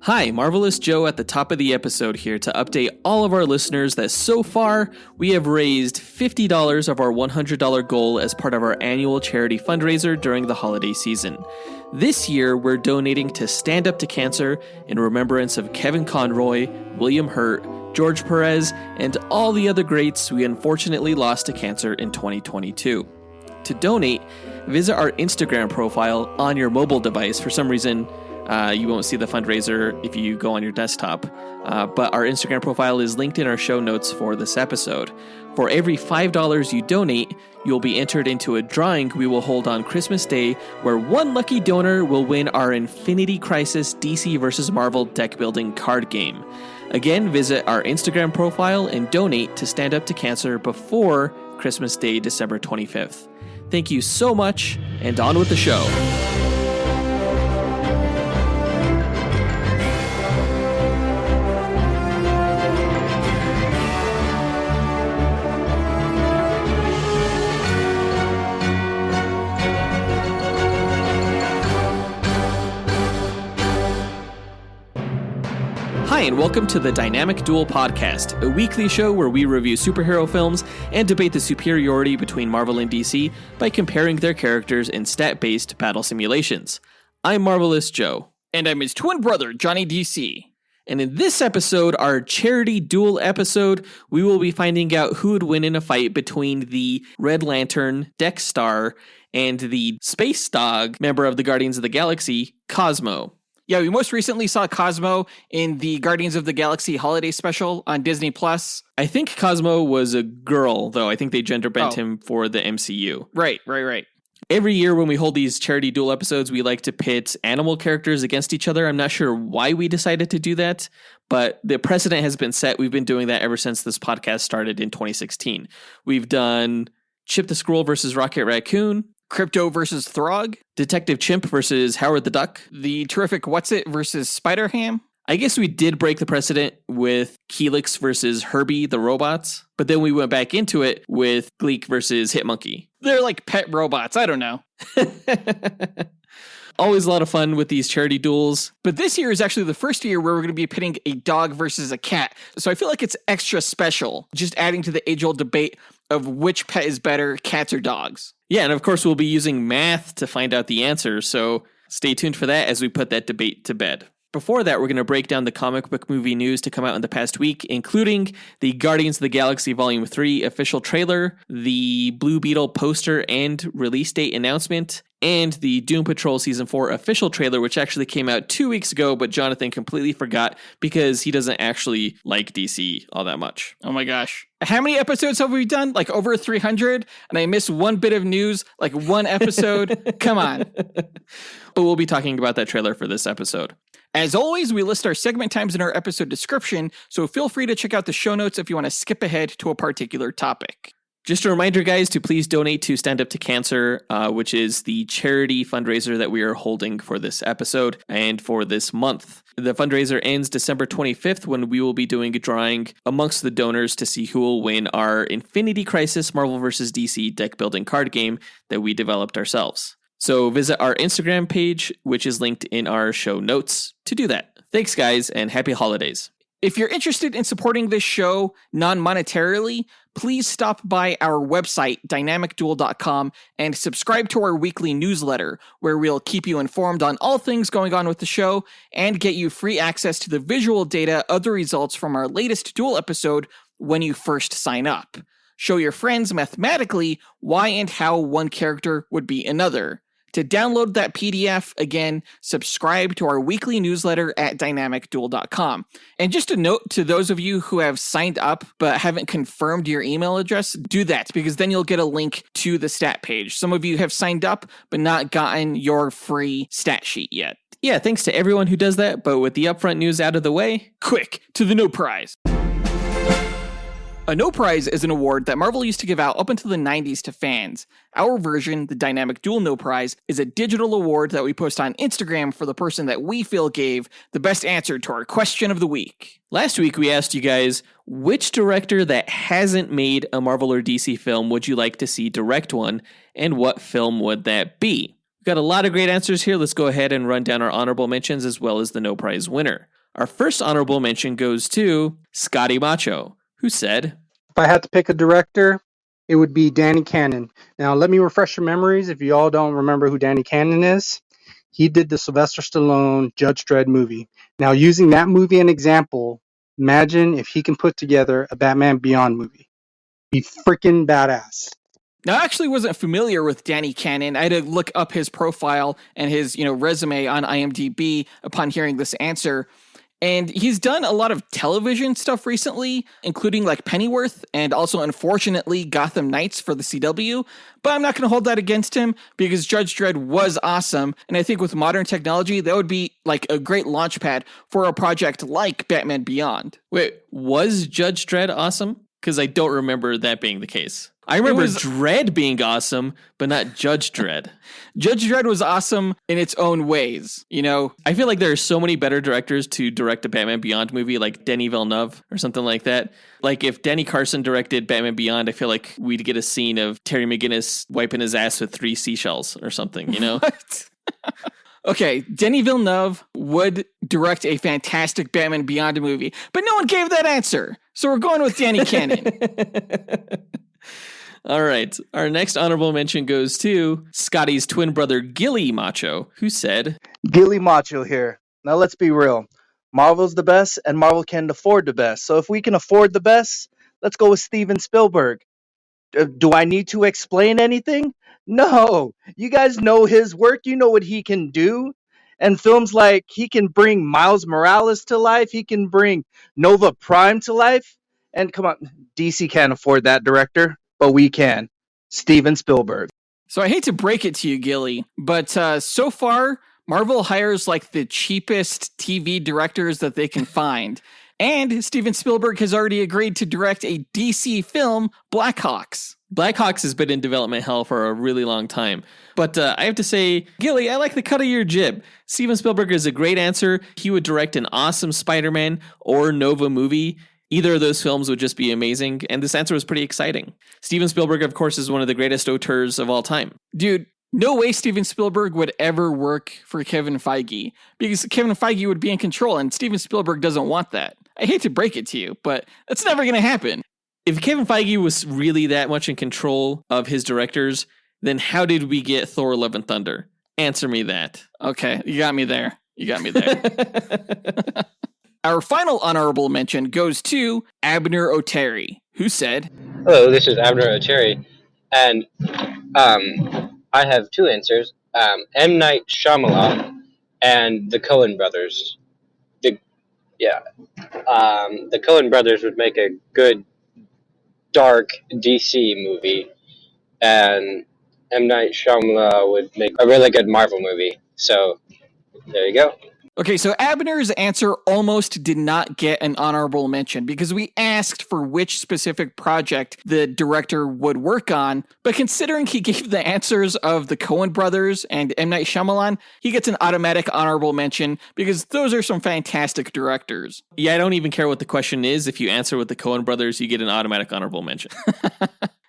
Hi, Marvelous Joe at the top of the episode here to update all of our listeners that so far we have raised $50 of our $100 goal as part of our annual charity fundraiser during the holiday season. This year, we're donating to Stand Up to Cancer in remembrance of Kevin Conroy, William Hurt, George Perez, and all the other greats we unfortunately lost to cancer in 2022. To donate, visit our Instagram profile on your mobile device. For some reason, you won't see the fundraiser if you go on your desktop, but our Instagram profile is linked in our show notes for this episode. For every $5 you donate, you'll be entered into a drawing we will hold on Christmas Day, where one lucky donor will win our Infinity Crisis DC vs. Marvel deck building card game. Again, visit our Instagram profile and donate to Stand Up to Cancer before Christmas Day, December 25th. Thank you so much, and on with the show. Hi, and welcome to the Dynamic Duel podcast, a weekly show where we review superhero films and debate the superiority between Marvel and DC by comparing their characters in stat-based battle simulations. I'm Marvelous Joe. And I'm his twin brother, Johnny DC. And in this episode, our charity duel episode, we will be finding out who would win in a fight between the Red Lantern, Dex-Starr, and the Spacedog member of the Guardians of the Galaxy, Cosmo. Yeah, we most recently saw Cosmo in the Guardians of the Galaxy holiday special on Disney+. I think Cosmo was a girl, though. I think they gender bent him for the MCU. Right. Every year when we hold these charity duel episodes, we like to pit animal characters against each other. I'm not sure why we decided to do that, but the precedent has been set. We've been doing that ever since this podcast started in 2016. We've done Chip the Squirrel versus Rocket Raccoon, Crypto versus Throg, Detective Chimp versus Howard the Duck, the terrific What's-It versus Spider-Ham. I guess we did break the precedent with Helix versus Herbie the Robots, but then we went back into it with Gleek versus Hitmonkey. They're like pet robots. I don't know. Always a lot of fun with these charity duels. But this year is actually the first year where we're going to be pitting a dog versus a cat. So I feel like it's extra special, just adding to the age-old debate of which pet is better, cats or dogs. Yeah, and of course we'll be using math to find out the answer, so stay tuned for that as we put that debate to bed. Before that, we're going to break down the comic book movie news to come out in the past week, including the Guardians of the Galaxy Volume 3 official trailer, the Blue Beetle poster and release date announcement, and the Doom Patrol Season 4 official trailer, which actually came out 2 weeks ago, but Jonathan completely forgot because he doesn't actually like DC all that much. Oh my gosh. How many episodes have we done? Like over 300? And I missed one bit of news, like one episode? Come on. But we'll be talking about that trailer for this episode. As always, we list our segment times in our episode description, so feel free to check out the show notes if you want to skip ahead to a particular topic. Just a reminder, guys, to please donate to Stand Up to Cancer, which is the charity fundraiser that we are holding for this episode and for this month. The fundraiser ends December 25th when we will be doing a drawing amongst the donors to see who will win our Infinity Crisis Marvel vs. DC deck building card game that we developed ourselves. So visit our Instagram page, which is linked in our show notes to do that. Thanks, guys, and happy holidays. If you're interested in supporting this show non-monetarily, please stop by our website, dynamicduel.com, and subscribe to our weekly newsletter, where we'll keep you informed on all things going on with the show and get you free access to the visual data of the results from our latest Duel episode when you first sign up. Show your friends mathematically why and how one character would be another. To download that PDF, again, subscribe to our weekly newsletter at dynamicduel.com. And just a note to those of you who have signed up but haven't confirmed your email address, do that, because then you'll get a link to the stat page. Some of you have signed up but not gotten your free stat sheet yet. Yeah, thanks to everyone who does that, but with the upfront news out of the way, quick to the no prize. A no prize is an award that Marvel used to give out up until the 90s to fans. Our version, the Dynamic Duel No Prize, is a digital award that we post on Instagram for the person that we feel gave the best answer to our question of the week. Last week we asked you guys, which director that hasn't made a Marvel or DC film would you like to see direct one, and what film would that be? We've got a lot of great answers here. Let's go ahead and run down our honorable mentions as well as the no prize winner. Our first honorable mention goes to Scotty Macho, who said, If I had to pick a director, it would be Danny Cannon. Now, let me refresh your memories if you all don't remember who Danny Cannon is. He did the Sylvester Stallone Judge Dredd movie. Now, using that movie an example, imagine if he can put together a Batman Beyond movie. Be freaking badass. Now, I actually wasn't familiar with Danny Cannon. I had to look up his profile and his, resume on IMDb upon hearing this answer. And he's done a lot of television stuff recently, including like Pennyworth and also, unfortunately, Gotham Knights for the CW. But I'm not going to hold that against him because Judge Dredd was awesome. And I think with modern technology, that would be like a great launchpad for a project like Batman Beyond. Wait, was Judge Dredd awesome? Because I don't remember that being the case. I remember Dredd being awesome, but not Judge Dredd. Judge Dredd was awesome in its own ways, I feel like there are so many better directors to direct a Batman Beyond movie, like Denis Villeneuve or something like that. Like if Danny Carson directed Batman Beyond, I feel like we'd get a scene of Terry McGinnis wiping his ass with 3 seashells or something, What? Okay, Denis Villeneuve would direct a fantastic Batman Beyond movie, but no one gave that answer. So we're going with Danny Cannon. All right. Our next honorable mention goes to Scotty's twin brother, Gilly Macho, who said, Gilly Macho here. Now let's be real. Marvel's the best, and Marvel can afford the best. So if we can afford the best, let's go with Steven Spielberg. Do I need to explain anything? No. You guys know his work. You know what he can do. And films like he can bring Miles Morales to life. He can bring Nova Prime to life. And come on, DC can't afford that director, but we can. Steven Spielberg. So I hate to break it to you, Gilly, but so far, Marvel hires like the cheapest TV directors that they can find. And Steven Spielberg has already agreed to direct a DC film, Black Hawks. Black Hawks has been in development hell for a really long time. But I have to say, Gilly, I like the cut of your jib. Steven Spielberg is a great answer. He would direct an awesome Spider-Man or Nova movie. Either of those films would just be amazing. And this answer was pretty exciting. Steven Spielberg, of course, is one of the greatest auteurs of all time. Dude, no way Steven Spielberg would ever work for Kevin Feige, because Kevin Feige would be in control, and Steven Spielberg doesn't want that. I hate to break it to you, but that's never going to happen. If Kevin Feige was really that much in control of his directors, then how did we get Thor: Love and Thunder? Answer me that. Okay, you got me there. Our final honorable mention goes to Abner Oteri, who said, Hello, this is Abner Oteri, and I have 2 answers. M. Night Shyamalan and the Coen brothers. The Coen brothers would make a good, dark DC movie, and M. Night Shyamalan would make a really good Marvel movie. So, there you go. Okay, so Abner's answer almost did not get an honorable mention because we asked for which specific project the director would work on, but considering he gave the answers of the Coen brothers and M. Night Shyamalan, he gets an automatic honorable mention because those are some fantastic directors. Yeah, I don't even care what the question is. If you answer with the Coen brothers, you get an automatic honorable mention.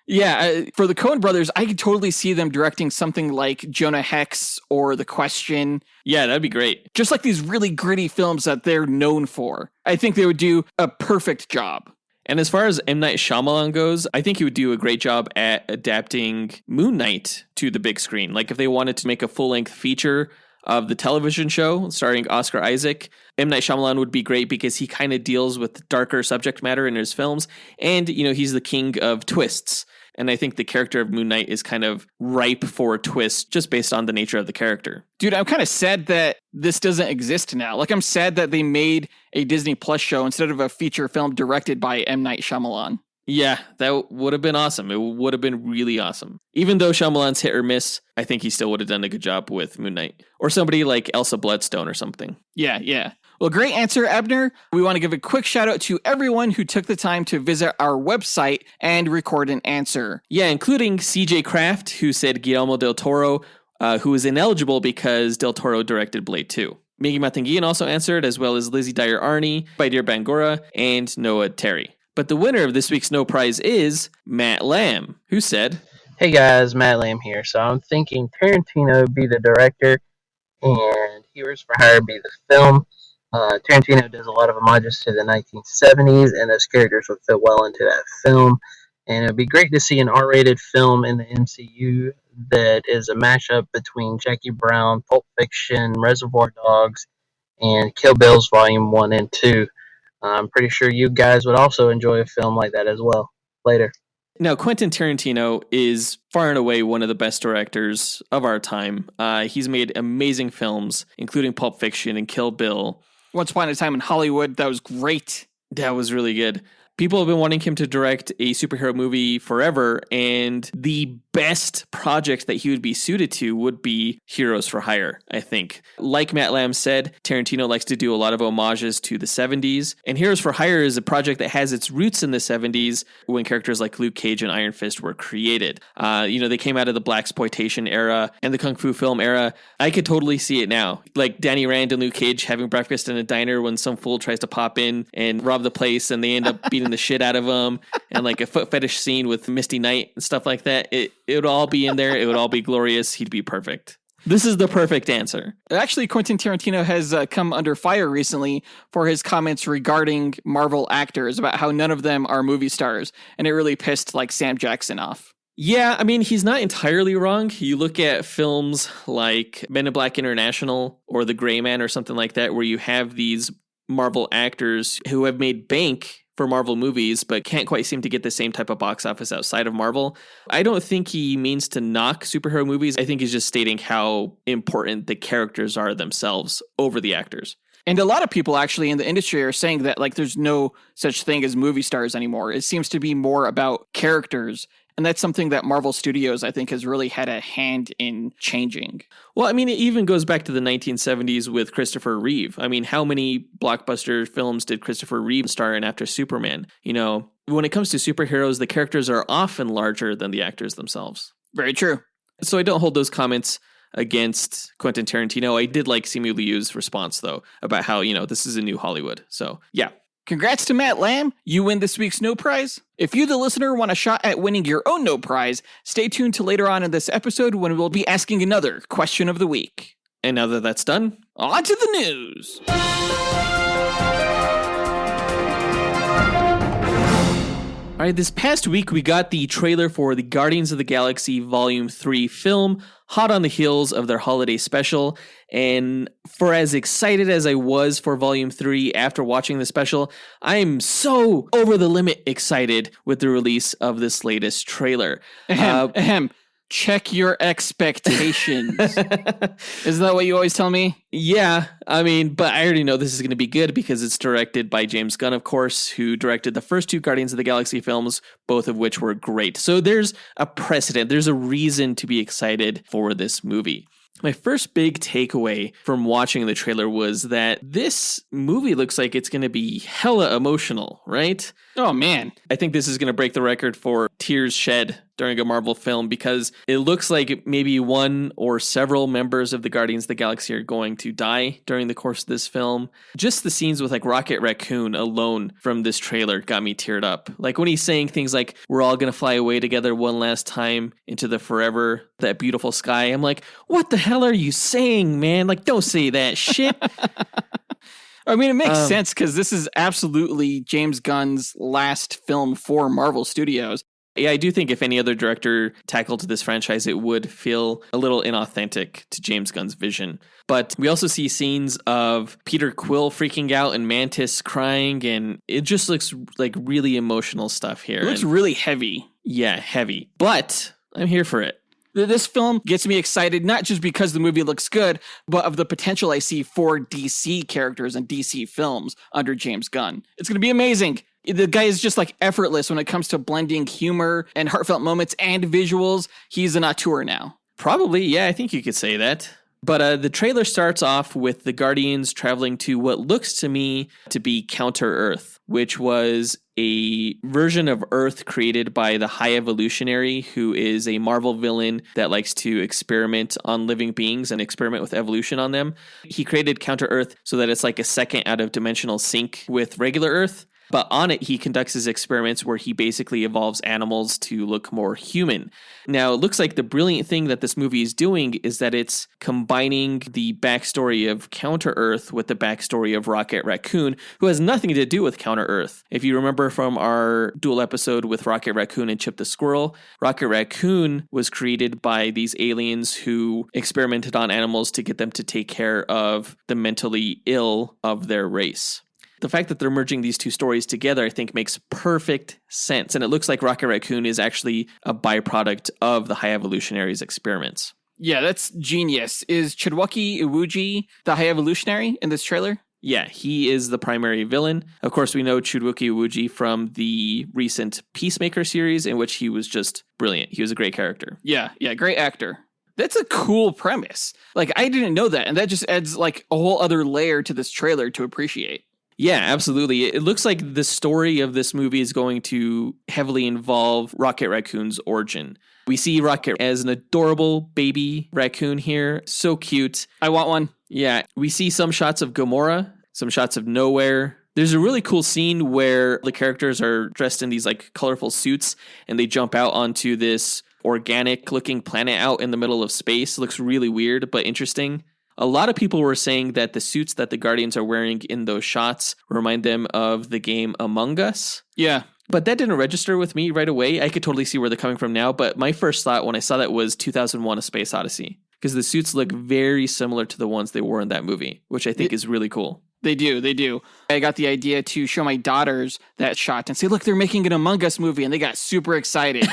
Yeah, for the Coen brothers, I could totally see them directing something like Jonah Hex or The Question. Yeah, that'd be great. Just like these really gritty films that they're known for. I think they would do a perfect job. And as far as M. Night Shyamalan goes, I think he would do a great job at adapting Moon Knight to the big screen. Like if they wanted to make a full-length feature of the television show starring Oscar Isaac, M. Night Shyamalan would be great because he kind of deals with darker subject matter in his films. And, he's the king of twists. And I think the character of Moon Knight is kind of ripe for a twist just based on the nature of the character. Dude, I'm kind of sad that this doesn't exist now. Like, I'm sad that they made a Disney Plus show instead of a feature film directed by M. Night Shyamalan. Yeah, that would have been awesome. It would have been really awesome. Even though Shyamalan's hit or miss, I think he still would have done a good job with Moon Knight. Or somebody like Elsa Bloodstone or something. Yeah. Well, great answer, Abner. We want to give a quick shout out to everyone who took the time to visit our website and record an answer. Yeah, including CJ Kraft, who said Guillermo del Toro, who was ineligible because del Toro directed Blade 2. Miggy Matanguihan also answered, as well as Lizzie Dyer Arney, Baidir Bangora, and Noah Terry. But the winner of this week's No Prize is Matt Lamb, who said, Hey guys, Matt Lamb here. So I'm thinking Tarantino would be the director and Heroes for Hire be the film. Tarantino does a lot of homages to the 1970s, and those characters would fit well into that film. And it would be great to see an R-rated film in the MCU that is a mashup between Jackie Brown, Pulp Fiction, Reservoir Dogs, and Kill Bill's Volume 1 and 2. I'm pretty sure you guys would also enjoy a film like that as well. Later. Now, Quentin Tarantino is far and away one of the best directors of our time. He's made amazing films, including Pulp Fiction and Kill Bill. Once Upon a Time in Hollywood, that was great. That was really good. People have been wanting him to direct a superhero movie forever, and the best project that he would be suited to would be Heroes for Hire, I think. Like Matt Lamb said, Tarantino likes to do a lot of homages to the 70s, and Heroes for Hire is a project that has its roots in the 70s when characters like Luke Cage and Iron Fist were created. They came out of the blaxploitation era and the Kung Fu film era. I could totally see it now. Like Danny Rand and Luke Cage having breakfast in a diner when some fool tries to pop in and rob the place, and they end up beating the shit out of them, and like a foot fetish scene with Misty Knight and stuff like that. It would all be in there. It would all be glorious. He'd be perfect. This is the perfect answer. Actually, Quentin Tarantino has come under fire recently for his comments regarding Marvel actors about how none of them are movie stars, and it really pissed like Sam Jackson off. Yeah, I mean, he's not entirely wrong. You look at films like Men in Black International or The Gray Man or something like that, where you have these Marvel actors who have made bank for Marvel movies, but can't quite seem to get the same type of box office outside of Marvel. I don't think he means to knock superhero movies. I think he's just stating how important the characters are themselves over the actors. And a lot of people actually in the industry are saying that like there's no such thing as movie stars anymore. It seems to be more about characters. And that's something that Marvel Studios, I think, has really had a hand in changing. Well, I mean, it even goes back to the 1970s with Christopher Reeve. I mean, how many blockbuster films did Christopher Reeve star in after Superman? When it comes to superheroes, the characters are often larger than the actors themselves. Very true. So I don't hold those comments against Quentin Tarantino. I did like Simu Liu's response, though, about how, this is a new Hollywood. So, yeah. Congrats to Matt Lamb. You win this week's No Prize. If you, the listener, want a shot at winning your own No Prize, stay tuned to later on in this episode when we'll be asking another question of the week. And now that that's done, on to the news. All right, this past week we got the trailer for the Guardians of the Galaxy Volume 3 film, hot on the heels of their holiday special. And for as excited as I was for Volume 3 after watching the special, I am so over the limit excited with the release of this latest trailer. Check your expectations. Isn't that what you always tell me? Yeah, I mean, but I already know this is going to be good because it's directed by James Gunn, of course, who directed the first two Guardians of the Galaxy films, both of which were great. So there's a precedent. There's a reason to be excited for this movie. My first big takeaway from watching the trailer was that this movie looks like it's going to be hella emotional, right? Oh, man. I think this is going to break the record for tears shed during a Marvel film because it looks like maybe one or several members of the Guardians of the Galaxy are going to die during the course of this film. Just the scenes with like Rocket Raccoon alone from this trailer got me teared up. Like when he's saying things like, we're all going to fly away together one last time into the forever, that beautiful sky. I'm like, what the hell are you saying, man? Like, don't say that shit. I mean, it makes sense because this is absolutely James Gunn's last film for Marvel Studios. Yeah, I do think if any other director tackled this franchise, it would feel a little inauthentic to James Gunn's vision. But we also see scenes of Peter Quill freaking out and Mantis crying, and it just looks like really emotional stuff here. It looks really heavy. Yeah, heavy. But I'm here for it. This film gets me excited, not just because the movie looks good, but of the potential I see for DC characters and DC films under James Gunn. It's going to be amazing. The guy is just like effortless when it comes to blending humor and heartfelt moments and visuals. He's an auteur now. Probably, yeah, I think you could say that. But the trailer starts off with the Guardians traveling to what looks to me to be Counter-Earth, which was a version of Earth created by the High Evolutionary, who is a Marvel villain that likes to experiment on living beings and experiment with evolution on them. He created Counter-Earth so that it's like a second out of dimensional sync with regular Earth. But on it, he conducts his experiments where he basically evolves animals to look more human. Now, it looks like the brilliant thing that this movie is doing is that it's combining the backstory of Counter-Earth with the backstory of Rocket Raccoon, who has nothing to do with Counter-Earth. If you remember from our Duel episode with Rocket Raccoon and Chip the Squirrel, Rocket Raccoon was created by these aliens who experimented on animals to get them to take care of the mentally ill of their race. The fact that they're merging these two stories together, I think, makes perfect sense. And it looks like Rocket Raccoon is actually a byproduct of the High Evolutionary's experiments. Yeah, that's genius. Is Chidwaki Iwuji the High Evolutionary in this trailer? Yeah, he is the primary villain. Of course, we know Chidwaki Iwuji from the recent Peacemaker series, in which he was just brilliant. He was a great character. Yeah, great actor. That's a cool premise. Like, I didn't know that, and that just adds like a whole other layer to this trailer to appreciate. Yeah, absolutely. It looks like the story of this movie is going to heavily involve Rocket Raccoon's origin. We see Rocket as an adorable baby raccoon here. So cute. I want one. Yeah, we see some shots of Gamora, some shots of Nowhere. There's a really cool scene where the characters are dressed in these like colorful suits and they jump out onto this organic looking planet out in the middle of space. It looks really weird, but interesting. A lot of people were saying that the suits that the Guardians are wearing in those shots remind them of the game Among Us. Yeah. But that didn't register with me right away. I could totally see where they're coming from now. But my first thought when I saw that was 2001: A Space Odyssey, because the suits look very similar to the ones they wore in that movie, which I think is really cool. They do. I got the idea to show my daughters that shot and say, look, they're making an Among Us movie. And they got super excited.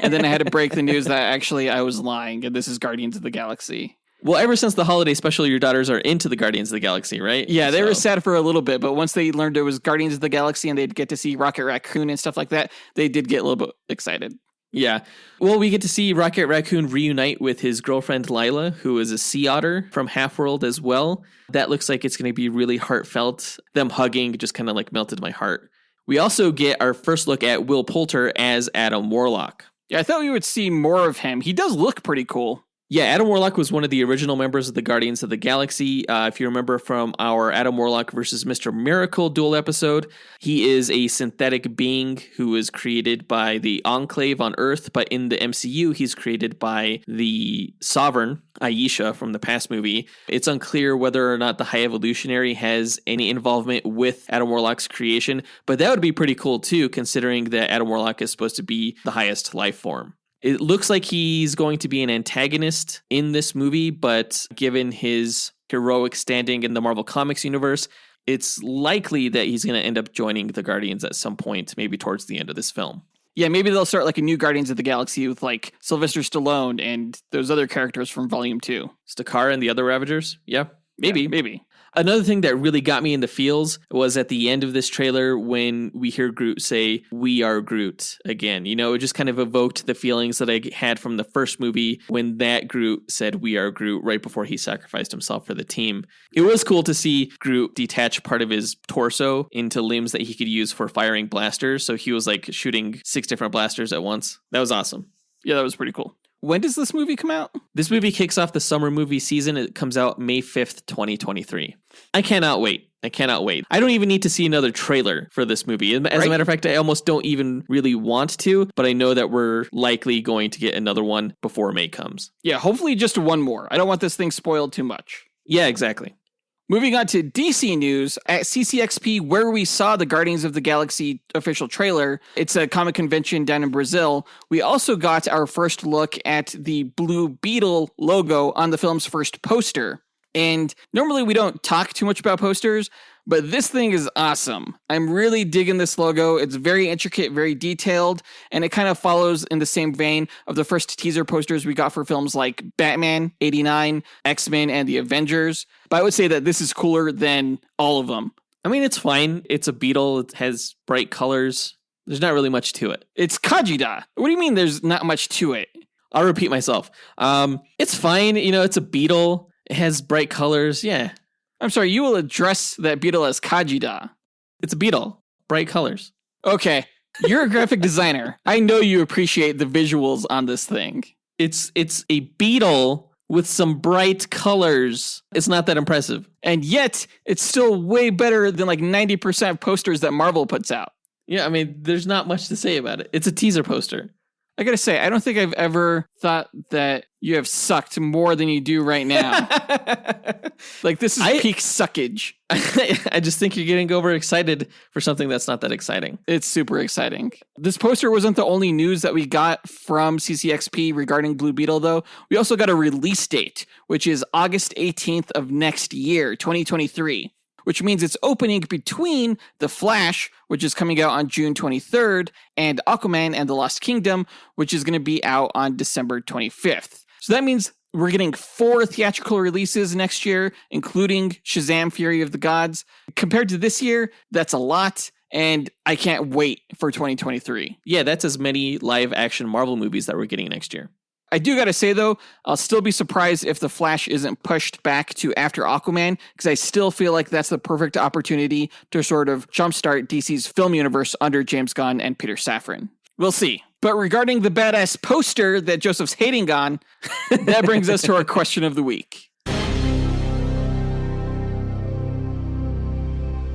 And then I had to break the news that actually I was lying. And this is Guardians of the Galaxy. Well, ever since the holiday special, your daughters are into the Guardians of the Galaxy, right? Yeah, they were sad for a little bit, but once they learned it was Guardians of the Galaxy and they'd get to see Rocket Raccoon and stuff like that, they did get a little bit excited. Yeah. Well, we get to see Rocket Raccoon reunite with his girlfriend Lila, who is a sea otter from Half-World as well. That looks like it's going to be really heartfelt. Them hugging just kind of like melted my heart. We also get our first look at Will Poulter as Adam Warlock. Yeah, I thought we would see more of him. He does look pretty cool. Yeah, Adam Warlock was one of the original members of the Guardians of the Galaxy. If you remember from our Adam Warlock versus Mr. Miracle duel episode, he is a synthetic being who was created by the Enclave on Earth, but in the MCU, he's created by the Sovereign, Aisha, from the past movie. It's unclear whether or not the High Evolutionary has any involvement with Adam Warlock's creation, but that would be pretty cool too, considering that Adam Warlock is supposed to be the highest life form. It looks like he's going to be an antagonist in this movie, but given his heroic standing in the Marvel Comics universe, it's likely that he's going to end up joining the Guardians at some point, maybe towards the end of this film. Yeah, maybe they'll start like a new Guardians of the Galaxy with like Sylvester Stallone and those other characters from Volume 2. Stakar and the other Ravagers? Yeah, maybe. Another thing that really got me in the feels was at the end of this trailer when we hear Groot say, "We are Groot" again. You know, it just kind of evoked the feelings that I had from the first movie when that Groot said, "We are Groot," right before he sacrificed himself for the team. It was cool to see Groot detach part of his torso into limbs that he could use for firing blasters. So he was like shooting 6 different blasters at once. That was awesome. Yeah, that was pretty cool. When does this movie come out? This movie kicks off the summer movie season. It comes out May 5th, 2023. I cannot wait. I don't even need to see another trailer for this movie. As a matter of fact, I almost don't even really want to, but I know that we're likely going to get another one before May comes. Yeah, hopefully just one more. I don't want this thing spoiled too much. Yeah, exactly. Moving on to DC news, at CCXP, where we saw the Guardians of the Galaxy official trailer, it's a comic convention down in Brazil, we also got our first look at the blue Beetle logo on the film's first poster. And normally we don't talk too much about posters, but this thing is awesome. I'm really digging this logo. It's very intricate, very detailed, and it kind of follows in the same vein of the first teaser posters we got for films like Batman, 89, X-Men, and the Avengers. But I would say that this is cooler than all of them. I mean, it's fine. It's a beetle. It has bright colors. There's not really much to it. It's Kajida. What do you mean there's not much to it? I'll repeat myself. It's fine. You know, it's a beetle. It has bright colors. Yeah. I'm sorry, you will address that beetle as Kajida. It's a beetle. Bright colors. Okay. You're a graphic designer. I know you appreciate the visuals on this thing. It's a beetle with some bright colors. It's not that impressive. And yet, it's still way better than like 90% of posters that Marvel puts out. Yeah, I mean, there's not much to say about it. It's a teaser poster. I gotta say, I don't think I've ever thought that you have sucked more than you do right now. Like, this is peak suckage. I just think you're getting overexcited for something that's not that exciting. It's super exciting. This poster wasn't the only news that we got from CCXP regarding Blue Beetle, though. We also got a release date, which is August 18th of next year, 2023. Which means it's opening between The Flash, which is coming out on June 23rd, and Aquaman and the Lost Kingdom, which is going to be out on December 25th. So that means we're getting 4 theatrical releases next year, including Shazam! Fury of the Gods. Compared to this year, that's a lot, and I can't wait for 2023. Yeah, that's as many live-action Marvel movies that we're getting next year. I do gotta say, though, I'll still be surprised if The Flash isn't pushed back to after Aquaman, because I still feel like that's the perfect opportunity to sort of jumpstart DC's film universe under James Gunn and Peter Safran. We'll see. But regarding the badass poster that Joseph's hating on, that brings us to our question of the week.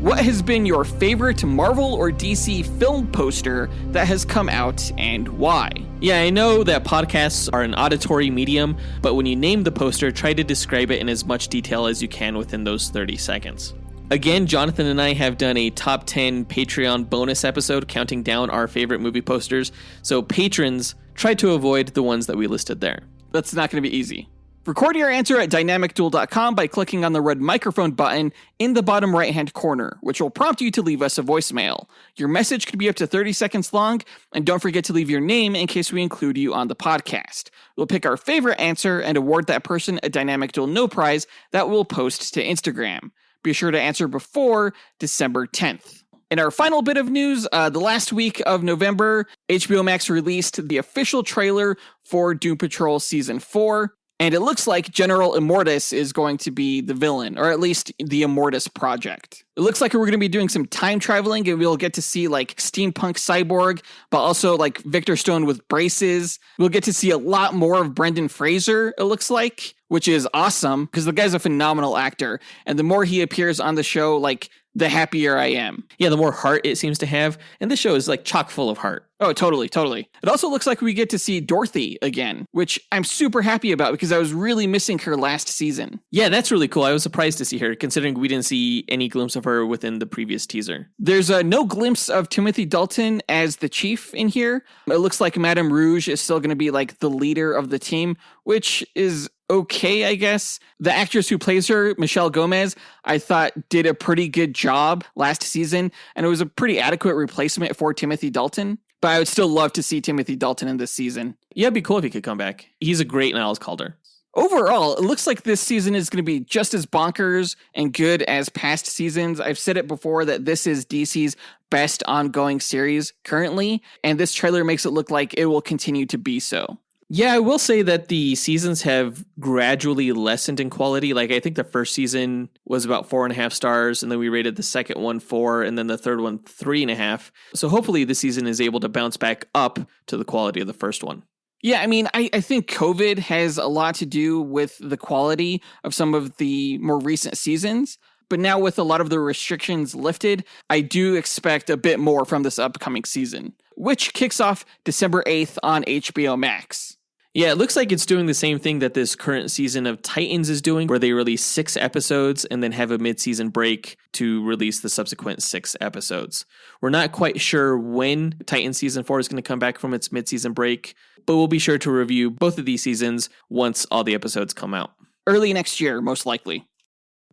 What has been your favorite Marvel or DC film poster that has come out, and why? Yeah, I know that podcasts are an auditory medium, but when you name the poster, try to describe it in as much detail as you can within those 30 seconds. Again, Jonathan and I have done a top 10 Patreon bonus episode counting down our favorite movie posters, so patrons, try to avoid the ones that we listed there. That's not going to be easy. Record your answer at dynamicduel.com by clicking on the red microphone button in the bottom right-hand corner, which will prompt you to leave us a voicemail. Your message could be up to 30 seconds long, and don't forget to leave your name in case we include you on the podcast. We'll pick our favorite answer and award that person a Dynamic Duel No Prize that we'll post to Instagram. Be sure to answer before December 10th. In our final bit of news, the last week of November, HBO Max released the official trailer for Doom Patrol Season 4. And it looks like General Immortus is going to be the villain, or at least the Immortus Project. It looks like we're going to be doing some time traveling, and we'll get to see like steampunk cyborg, but also like Victor Stone with braces. We'll get to see a lot more of Brendan Fraser, it looks like, which is awesome because the guy's a phenomenal actor. And the more he appears on the show, like, the happier I am. Yeah, the more heart it seems to have. And this show is like chock full of heart. Oh, totally. It also looks like we get to see Dorothy again, which I'm super happy about because I was really missing her last season. Yeah, that's really cool. I was surprised to see her, considering we didn't see any glimpse of her within the previous teaser. There's no glimpse of Timothy Dalton as the chief in here. It looks like Madame Rouge is still going to be like the leader of the team, which is okay, I guess. The actress who plays her, Michelle Gomez, I thought did a pretty good job last season, and it was a pretty adequate replacement for Timothy Dalton. But I would still love to see Timothy Dalton in this season. Yeah, it'd be cool if he could come back. He's a great Niles Calder. Overall, it looks like this season is going to be just as bonkers and good as past seasons. I've said it before that this is DC's best ongoing series currently, and this trailer makes it look like it will continue to be so. Yeah, I will say that the seasons have gradually lessened in quality. Like, I think the first season was about 4.5 stars, and then we rated the second one 4, and then the third one 3.5. So hopefully this season is able to bounce back up to the quality of the first one. Yeah, I mean, I think COVID has a lot to do with the quality of some of the more recent seasons. But now with a lot of the restrictions lifted, I do expect a bit more from this upcoming season, which kicks off December 8th on HBO Max. Yeah, it looks like it's doing the same thing that this current season of Titans is doing, where they release 6 episodes and then have a mid-season break to release the subsequent 6 episodes. We're not quite sure when Titans Season 4 is going to come back from its mid-season break, but we'll be sure to review both of these seasons once all the episodes come out. Early next year, most likely.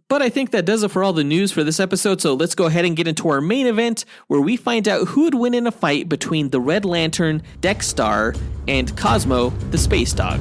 But I think that does it for all the news for this episode, so let's go ahead and get into our main event, where we find out who would win in a fight between the Red Lantern, Dex-Starr, and Cosmo the Spacedog.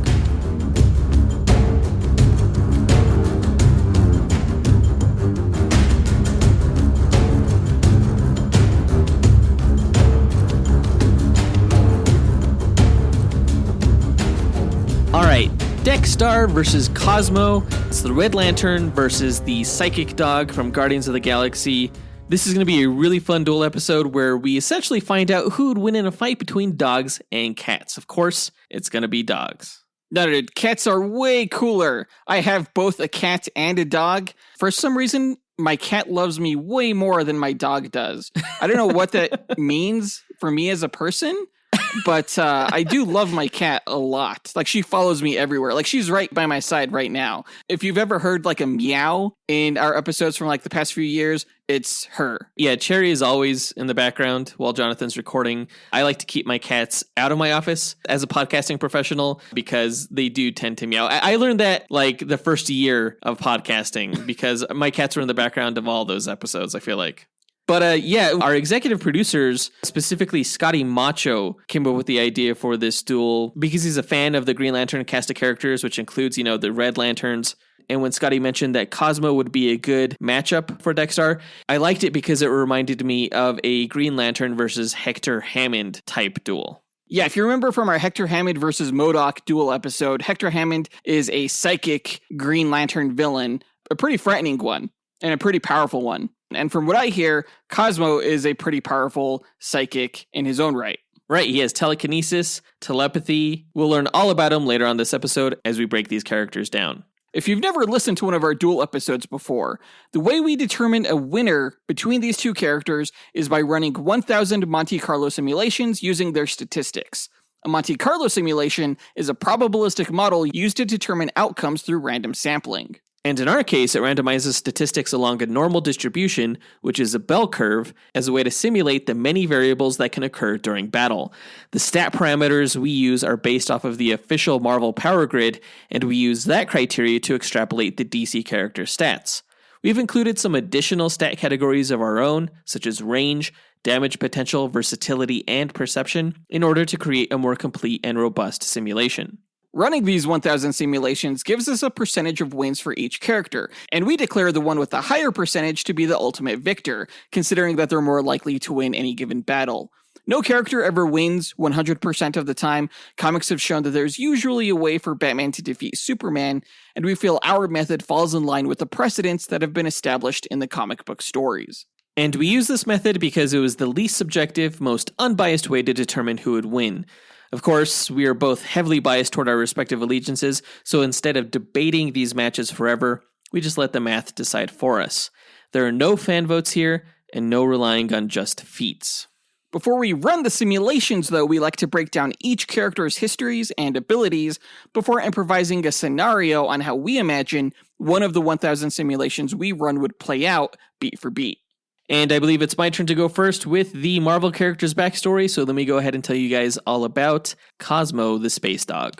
Alright, Dex-Starr versus Cosmo. It's the Red Lantern versus the Psychic Dog from Guardians of the Galaxy. This is going to be a really fun duel episode where we essentially find out who would win in a fight between dogs and cats. Of course, it's going to be dogs. No, dude, cats are way cooler. I have both a cat and a dog. For some reason, my cat loves me way more than my dog does. I don't know what that means for me as a person, but I do love my cat a lot. Like, she follows me everywhere. Like, she's right by my side right now. If you've ever heard like a meow in our episodes from like the past few years, it's her. Yeah, Cherry is always in the background while Jonathan's recording. I like to keep my cats out of my office as a podcasting professional because they do tend to meow. I learned that like the first year of podcasting because my cats were in the background of all those episodes, I feel like. But yeah, our executive producers, specifically Scotty Macho, came up with the idea for this duel because he's a fan of the Green Lantern cast of characters, which includes, the Red Lanterns. And when Scotty mentioned that Cosmo would be a good matchup for Dex-Starr, I liked it because it reminded me of a Green Lantern versus Hector Hammond type duel. Yeah, if you remember from our Hector Hammond versus MODOK duel episode, Hector Hammond is a psychic Green Lantern villain, a pretty frightening one, and a pretty powerful one. And from what I hear, Cosmo is a pretty powerful psychic in his own right. Right, he has telekinesis, telepathy. We'll learn all about him later on this episode as we break these characters down. If you've never listened to one of our duel episodes before, the way we determine a winner between these two characters is by running 1,000 Monte Carlo simulations using their statistics. A Monte Carlo simulation is a probabilistic model used to determine outcomes through random sampling. And in our case, it randomizes statistics along a normal distribution, which is a bell curve, as a way to simulate the many variables that can occur during battle. The stat parameters we use are based off of the official Marvel Power Grid, and we use that criteria to extrapolate the DC character stats. We've included some additional stat categories of our own, such as range, damage potential, versatility, and perception, in order to create a more complete and robust simulation. Running these 1,000 simulations gives us a percentage of wins for each character, and we declare the one with the higher percentage to be the ultimate victor, considering that they're more likely to win any given battle. No character ever wins 100% of the time. Comics have shown that there's usually a way for Batman to defeat Superman, and we feel our method falls in line with the precedents that have been established in the comic book stories. And we use this method because it was the least subjective, most unbiased way to determine who would win. Of course, we are both heavily biased toward our respective allegiances, so instead of debating these matches forever, we just let the math decide for us. There are no fan votes here, and no relying on just feats. Before we run the simulations, though, we like to break down each character's histories and abilities before improvising a scenario on how we imagine one of the 1,000 simulations we run would play out beat for beat. And I believe it's my turn to go first with the Marvel character's backstory, so let me go ahead and tell you guys all about Cosmo the Spacedog.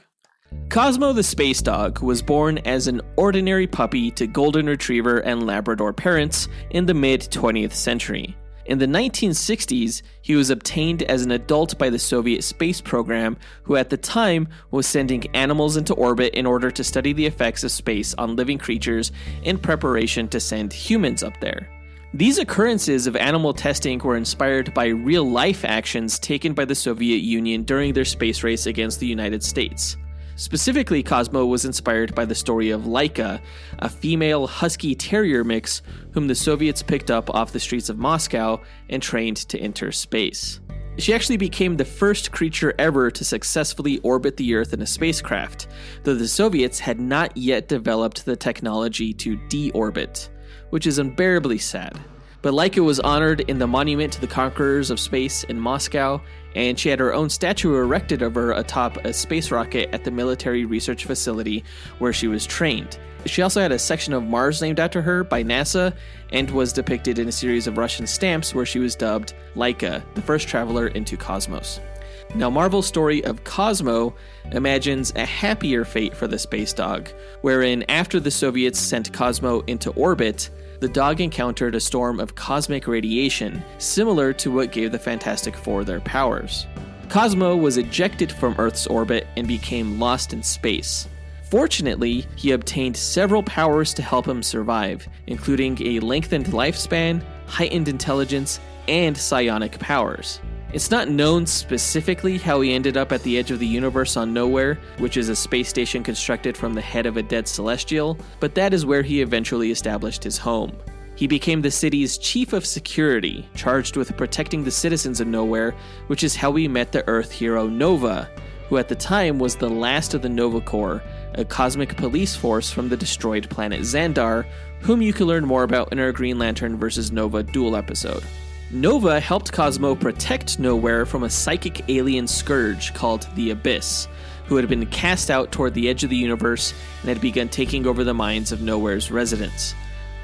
Cosmo the Spacedog was born as an ordinary puppy to Golden Retriever and Labrador parents in the mid-20th century. In the 1960s, he was obtained as an adult by the Soviet space program, who at the time was sending animals into orbit in order to study the effects of space on living creatures in preparation to send humans up there. These occurrences of animal testing were inspired by real-life actions taken by the Soviet Union during their space race against the United States. Specifically, Cosmo was inspired by the story of Laika, a female husky terrier mix whom the Soviets picked up off the streets of Moscow and trained to enter space. She actually became the first creature ever to successfully orbit the Earth in a spacecraft, though the Soviets had not yet developed the technology to deorbit, which is unbearably sad. But Laika was honored in the Monument to the Conquerors of Space in Moscow, and she had her own statue erected of her atop a space rocket at the military research facility where she was trained. She also had a section of Mars named after her by NASA, and was depicted in a series of Russian stamps where she was dubbed Laika, the first traveler into cosmos. Now, Marvel's story of Cosmo imagines a happier fate for the space dog, wherein after the Soviets sent Cosmo into orbit, the dog encountered a storm of cosmic radiation, similar to what gave the Fantastic Four their powers. Cosmo was ejected from Earth's orbit and became lost in space. Fortunately, he obtained several powers to help him survive, including a lengthened lifespan, heightened intelligence, and psionic powers. It's not known specifically how he ended up at the edge of the universe on Nowhere, which is a space station constructed from the head of a dead celestial, but that is where he eventually established his home. He became the city's chief of security, charged with protecting the citizens of Nowhere, which is how we met the Earth hero Nova, who at the time was the last of the Nova Corps, a cosmic police force from the destroyed planet Xandar, whom you can learn more about in our Green Lantern vs. Nova Duel episode. Nova helped Cosmo protect Nowhere from a psychic alien scourge called the Abyss, who had been cast out toward the edge of the universe and had begun taking over the minds of Nowhere's residents.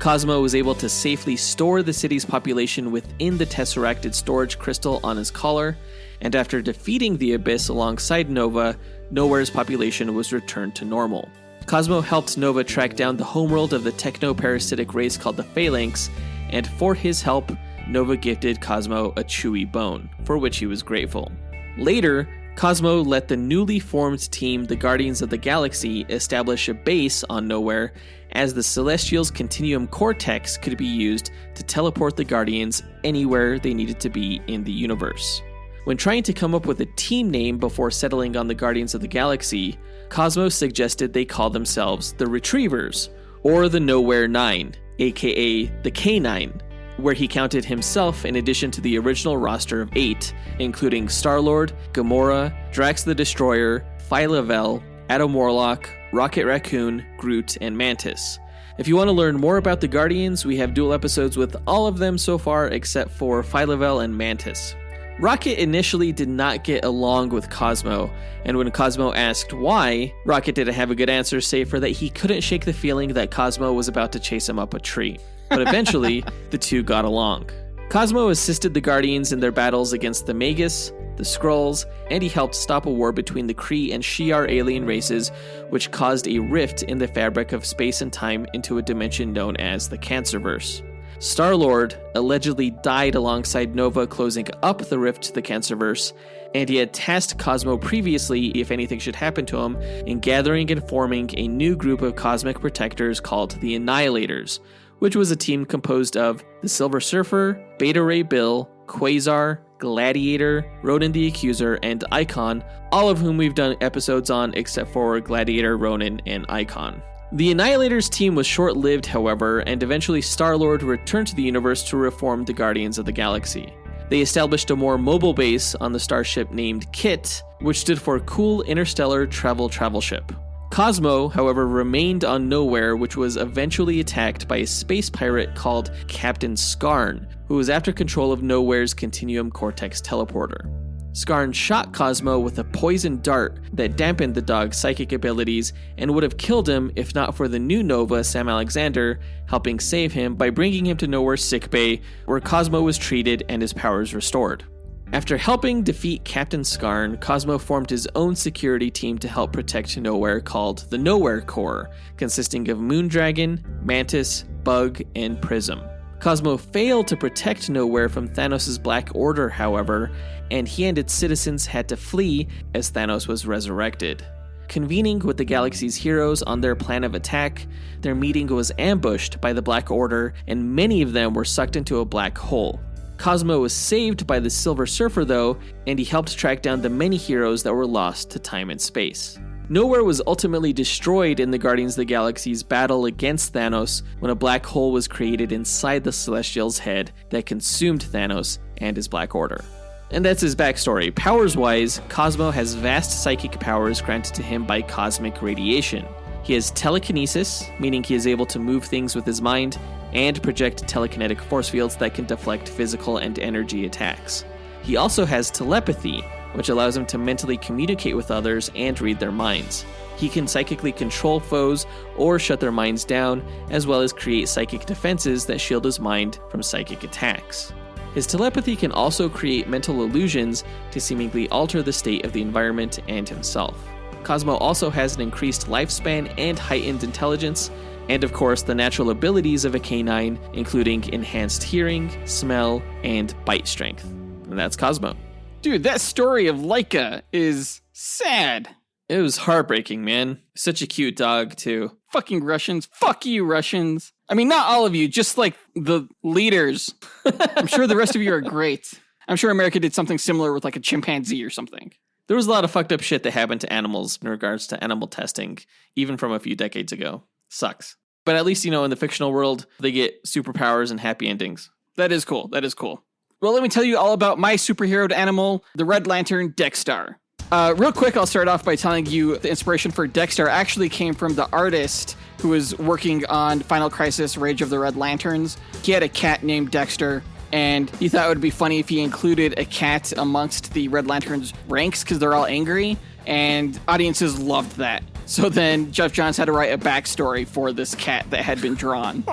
Cosmo was able to safely store the city's population within the tesseracted storage crystal on his collar, and after defeating the Abyss alongside Nova, Nowhere's population was returned to normal. Cosmo helped Nova track down the homeworld of the techno-parasitic race called the Phalanx, and for his help, Nova gifted Cosmo a chewy bone, for which he was grateful. Later, Cosmo let the newly formed team, the Guardians of the Galaxy, establish a base on Nowhere, as the Celestials' Continuum Cortex could be used to teleport the Guardians anywhere they needed to be in the universe. When trying to come up with a team name before settling on the Guardians of the Galaxy, Cosmo suggested they call themselves the Retrievers, or the Nowhere Nine, aka the K9, where he counted himself in addition to the original roster of 8, including Star-Lord, Gamora, Drax the Destroyer, Phyla-Vell, Adam Warlock, Rocket Raccoon, Groot, and Mantis. If you want to learn more about the Guardians, we have Duel episodes with all of them so far except for Phyla-Vell and Mantis. Rocket initially did not get along with Cosmo, and when Cosmo asked why, Rocket didn't have a good answer save for that he couldn't shake the feeling that Cosmo was about to chase him up a tree. But eventually, the two got along. Cosmo assisted the Guardians in their battles against the Magus, the Skrulls, and he helped stop a war between the Kree and Shi'ar alien races, which caused a rift in the fabric of space and time into a dimension known as the Cancerverse. Star-Lord allegedly died alongside Nova closing up the rift to the Cancerverse, and he had tasked Cosmo previously, if anything should happen to him, in gathering and forming a new group of cosmic protectors called the Annihilators, which was a team composed of the Silver Surfer, Beta Ray Bill, Quasar, Gladiator, Ronan the Accuser, and Icon, all of whom we've done episodes on except for Gladiator, Ronan, and Icon. The Annihilators team was short-lived, however, and eventually Star-Lord returned to the universe to reform the Guardians of the Galaxy. They established a more mobile base on the starship named KIT, which stood for Cool Interstellar Travel Ship. Cosmo, however, remained on Nowhere, which was eventually attacked by a space pirate called Captain Skarn, who was after control of Nowhere's Continuum Cortex teleporter. Skarn shot Cosmo with a poison dart that dampened the dog's psychic abilities and would have killed him if not for the new Nova, Sam Alexander, helping save him by bringing him to Nowhere's sickbay, where Cosmo was treated and his powers restored. After helping defeat Captain Skarn, Cosmo formed his own security team to help protect Nowhere called the Nowhere Corps, consisting of Moondragon, Mantis, Bug, and Prism. Cosmo failed to protect Nowhere from Thanos' Black Order, however, and he and its citizens had to flee as Thanos was resurrected. Convening with the galaxy's heroes on their plan of attack, their meeting was ambushed by the Black Order, and many of them were sucked into a black hole. Cosmo was saved by the Silver Surfer, though, and he helped track down the many heroes that were lost to time and space. Nowhere was ultimately destroyed in the Guardians of the Galaxy's battle against Thanos when a black hole was created inside the Celestial's head that consumed Thanos and his Black Order. And that's his backstory. Powers-wise, Cosmo has vast psychic powers granted to him by cosmic radiation. He has telekinesis, meaning he is able to move things with his mind, and project telekinetic force fields that can deflect physical and energy attacks. He also has telepathy, which allows him to mentally communicate with others and read their minds. He can psychically control foes or shut their minds down, as well as create psychic defenses that shield his mind from psychic attacks. His telepathy can also create mental illusions to seemingly alter the state of the environment and himself. Cosmo also has an increased lifespan and heightened intelligence, and of course the natural abilities of a canine, including enhanced hearing, smell, and bite strength. And that's Cosmo. Dude, that story of Laika is sad. It was heartbreaking, man. Such a cute dog, too. Fucking Russians. Fuck you, Russians. I mean, not all of you, just like the leaders. I'm sure the rest of you are great. I'm sure America did something similar with like a chimpanzee or something. There was a lot of fucked up shit that happened to animals in regards to animal testing, even from a few decades ago. Sucks. But at least, in the fictional world, they get superpowers and happy endings. That is cool. That is cool. Well, let me tell you all about my superhero animal, the Red Lantern Dex-Starr. Real quick, I'll start off by telling you the inspiration for Dex-Starr actually came from the artist who was working on Final Crisis Rage of the Red Lanterns. He had a cat named Dexter, and he thought it would be funny if he included a cat amongst the Red Lanterns ranks because they're all angry, and audiences loved that. So then Jeff Johns had to write a backstory for this cat that had been drawn.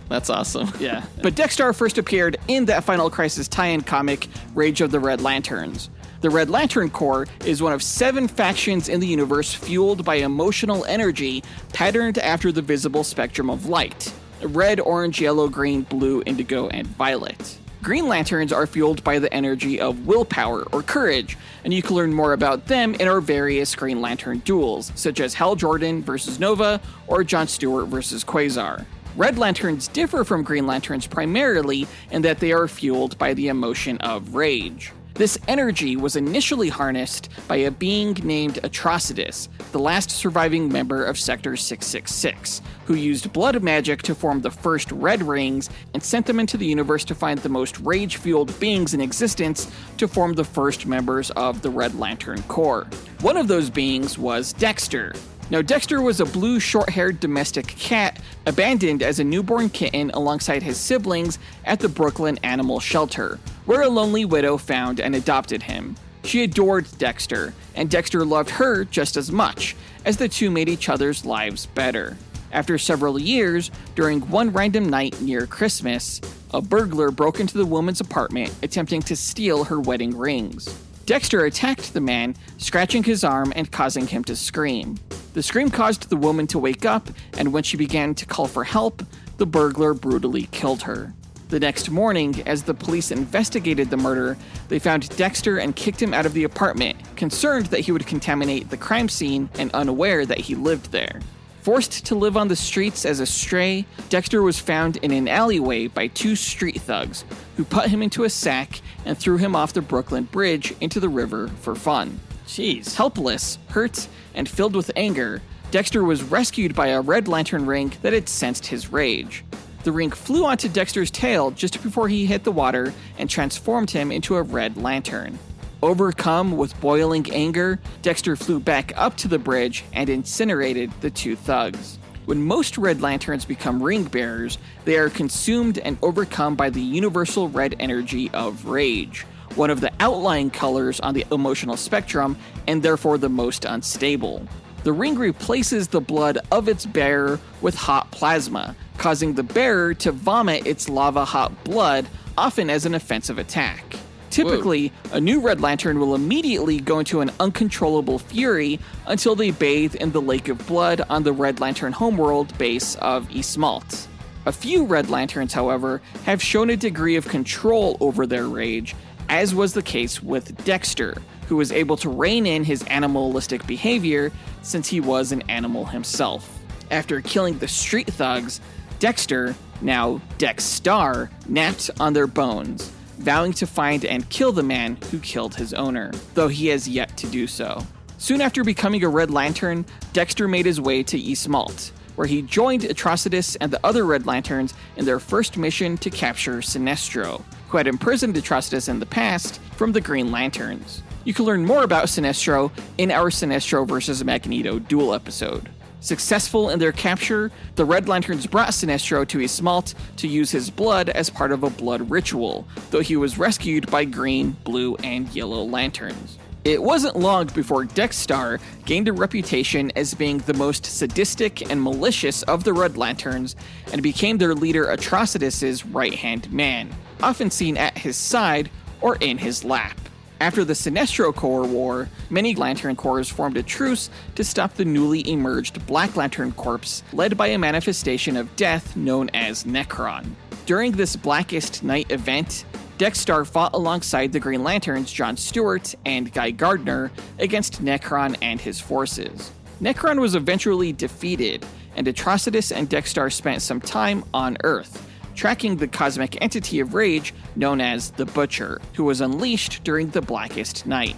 That's awesome. Yeah. But Dex-Starr first appeared in that Final Crisis tie-in comic, Rage of the Red Lanterns. The Red Lantern Corps is one of 7 factions in the universe fueled by emotional energy patterned after the visible spectrum of light: red, orange, yellow, green, blue, indigo, and violet. Green Lanterns are fueled by the energy of willpower or courage, and you can learn more about them in our various Green Lantern duels, such as Hal Jordan vs. Nova or John Stewart vs. Quasar. Red Lanterns differ from Green Lanterns primarily in that they are fueled by the emotion of rage. This energy was initially harnessed by a being named Atrocitus, the last surviving member of Sector 666, who used blood magic to form the first Red Rings and sent them into the universe to find the most rage-fueled beings in existence to form the first members of the Red Lantern Corps. One of those beings was Dexter. Now, Dexter was a blue, short-haired domestic cat abandoned as a newborn kitten alongside his siblings at the Brooklyn Animal Shelter, where a lonely widow found and adopted him. She adored Dexter, and Dexter loved her just as much, as the two made each other's lives better. After several years, during one random night near Christmas, a burglar broke into the woman's apartment attempting to steal her wedding rings. Dexter attacked the man, scratching his arm and causing him to scream. The scream caused the woman to wake up, and when she began to call for help, the burglar brutally killed her. The next morning, as the police investigated the murder, they found Dexter and kicked him out of the apartment, concerned that he would contaminate the crime scene and unaware that he lived there. Forced to live on the streets as a stray, Dexter was found in an alleyway by 2 street thugs, who put him into a sack and threw him off the Brooklyn Bridge into the river for fun. Jeez. Helpless, hurt, and filled with anger, Dexter was rescued by a Red Lantern ring that had sensed his rage. The ring flew onto Dexter's tail just before he hit the water and transformed him into a Red Lantern. Overcome with boiling anger, Dexter flew back up to the bridge and incinerated the 2 thugs. When most Red Lanterns become ring bearers, they are consumed and overcome by the universal red energy of rage, one of the outlying colors on the emotional spectrum and therefore the most unstable. The ring replaces the blood of its bearer with hot plasma, causing the bearer to vomit its lava-hot blood, often as an offensive attack. Typically, a new Red Lantern will immediately go into an uncontrollable fury until they bathe in the lake of blood on the Red Lantern homeworld base of Ismalt. A few Red Lanterns, however, have shown a degree of control over their rage, as was the case with Dexter, who was able to rein in his animalistic behavior since he was an animal himself. After killing the street thugs, Dexter, now Dex-Starr, napped on their bones, vowing to find and kill the man who killed his owner, though he has yet to do so. Soon after becoming a Red Lantern, Dexter made his way to Ismalt, where he joined Atrocitus and the other Red Lanterns in their first mission to capture Sinestro, who had imprisoned Atrocitus in the past from the Green Lanterns. You can learn more about Sinestro in our Sinestro vs. Magneto Duel episode. Successful in their capture, the Red Lanterns brought Sinestro to Ismalt to use his blood as part of a blood ritual, though he was rescued by green, blue, and yellow lanterns. It wasn't long before Dex-Starr gained a reputation as being the most sadistic and malicious of the Red Lanterns and became their leader Atrocitus' right-hand man, often seen at his side or in his lap. After the Sinestro Corps War, many Lantern Corps formed a truce to stop the newly emerged Black Lantern Corps, led by a manifestation of death known as Necron. During this Blackest Night event, Dex-Starr fought alongside the Green Lanterns John Stewart and Guy Gardner against Necron and his forces. Necron was eventually defeated, and Atrocitus and Dex-Starr spent some time on Earth, tracking the cosmic entity of rage known as the Butcher, who was unleashed during the Blackest Night.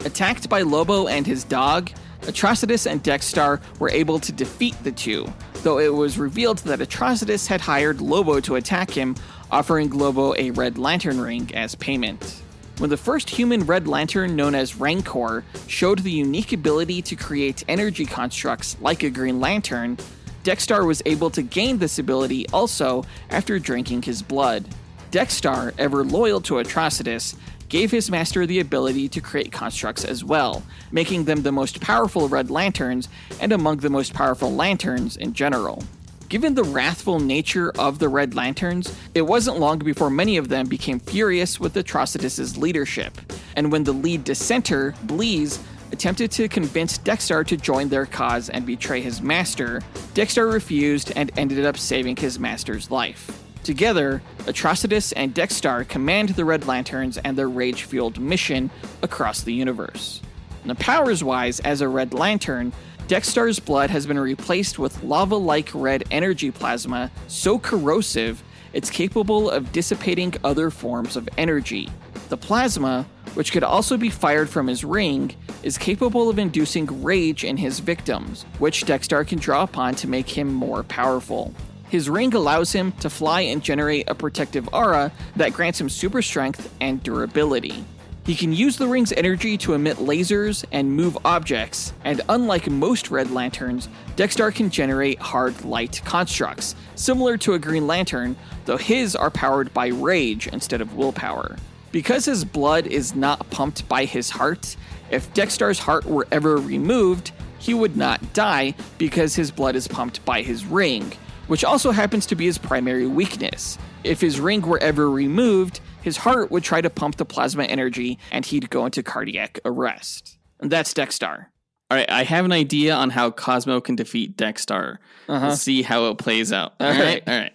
Attacked by Lobo and his dog, Atrocitus and Dex-Starr were able to defeat the two, though it was revealed that Atrocitus had hired Lobo to attack him, offering Lobo a Red Lantern ring as payment. When the first human Red Lantern, known as Rancor, showed the unique ability to create energy constructs like a Green Lantern, Dex-Starr was able to gain this ability also after drinking his blood. Dex-Starr, ever loyal to Atrocitus, gave his master the ability to create constructs as well, making them the most powerful Red Lanterns and among the most powerful lanterns in general. Given the wrathful nature of the Red Lanterns, it wasn't long before many of them became furious with Atrocitus' leadership, and when the lead dissenter, Bleez, attempted to convince Dex-Starr to join their cause and betray his master, Dex-Starr refused and ended up saving his master's life. Together, Atrocitus and Dex-Starr command the Red Lanterns and their rage-fueled mission across the universe. Now, powers-wise, as a Red Lantern, Dex-Starr's blood has been replaced with lava-like red energy plasma so corrosive it's capable of dissipating other forms of energy. The plasma, which could also be fired from his ring, is capable of inducing rage in his victims, which Dex-Starr can draw upon to make him more powerful. His ring allows him to fly and generate a protective aura that grants him super strength and durability. He can use the ring's energy to emit lasers and move objects, and unlike most Red Lanterns, Dex-Starr can generate hard light constructs, similar to a Green Lantern, though his are powered by rage instead of willpower. Because his blood is not pumped by his heart, if Dex-Starr's heart were ever removed, he would not die because his blood is pumped by his ring, which also happens to be his primary weakness. If his ring were ever removed, his heart would try to pump the plasma energy and he'd go into cardiac arrest. And that's Dex-Starr. All right, I have an idea on how Cosmo can defeat Dex-Starr. Let's see how it plays out. All right.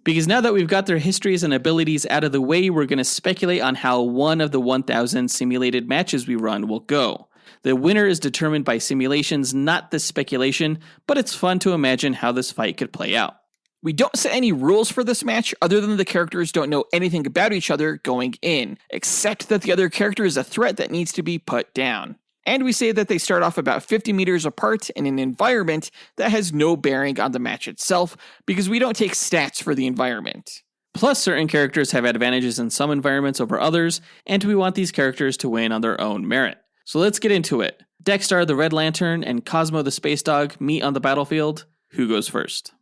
Because now that we've got their histories and abilities out of the way, we're going to speculate on how one of the 1,000 simulated matches we run will go. The winner is determined by simulations, not this speculation, but it's fun to imagine how this fight could play out. We don't set any rules for this match other than the characters don't know anything about each other going in, except that the other character is a threat that needs to be put down. And we say that they start off about 50 meters apart in an environment that has no bearing on the match itself, because we don't take stats for the environment. Plus, certain characters have advantages in some environments over others, and we want these characters to win on their own merit. So let's get into it. Dex-Starr the Red Lantern and Cosmo the Spacedog meet on the battlefield. Who goes first?